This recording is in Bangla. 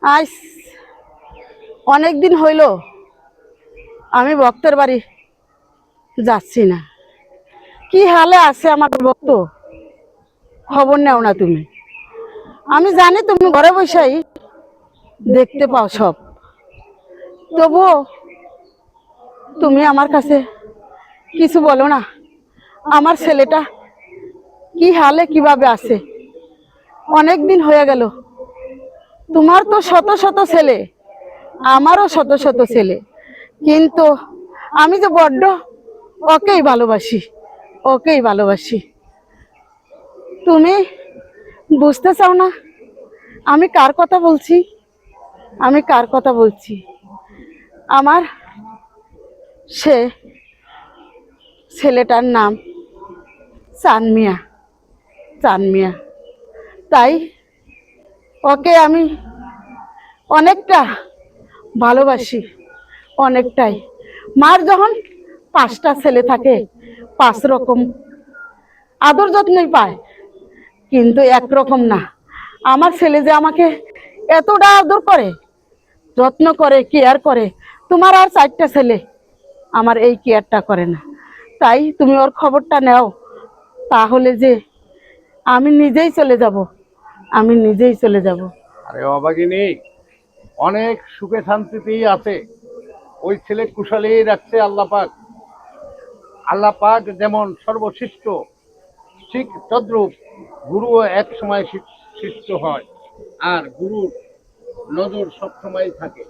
আজ অনেক দিন হইল আমি ভক্তের বাড়ি যাচ্ছি না। কি হালে আছে আমার ভক্ত, খবর নেও না তুমি। আমি জানি তুমি ঘরে বসেই দেখতে পাও সব, তবুও তুমি আমার কাছে কিছু বলো না। আমার ছেলেটা কি হালে কিভাবে আছে, অনেক দিন হয়ে গেল। তোমার তো শত শত ছেলে, আমারও শত শত ছেলে, কিন্তু আমি যে বড্ড ওকেই ভালোবাসি, ওকেই ভালোবাসি। তুমি বুঝতে চাও না আমি কার কথা বলছি, আমি কার কথা বলছি। আমার সে ছেলেটার নাম চান মিয়া, চান মিয়া। তাই ওকে আমি অনেকটা ভালোবাসি, অনেকটাই। মার যখন 5টা ছেলে থাকে 5 রকম আদর যত্নই পায়, কিন্তু একরকম না। আমার ছেলে যে আমাকে এতটা আদর করে, যত্ন করে, কেয়ার করে, তোমার আর 4টা ছেলে আমার এই কেয়ারটা করে না। তাই তুমি ওর খবরটা নাও, তাহলে যে আমি নিজেই চলে যাব, আমি নিজেই চলে যাব। আরে অভাগিনী অনেক সুখে শান্তিতেই আছে। ওই ছেলে কুশলেই রাখছে আল্লাহ পাক। আল্লাহ পাক যেমন সর্বশ্রেষ্ঠ, ঠিক তদ্রূপ গুরুও এক সময় শিষ্য হয়, আর গুরুর নজর সবসময় থাকে।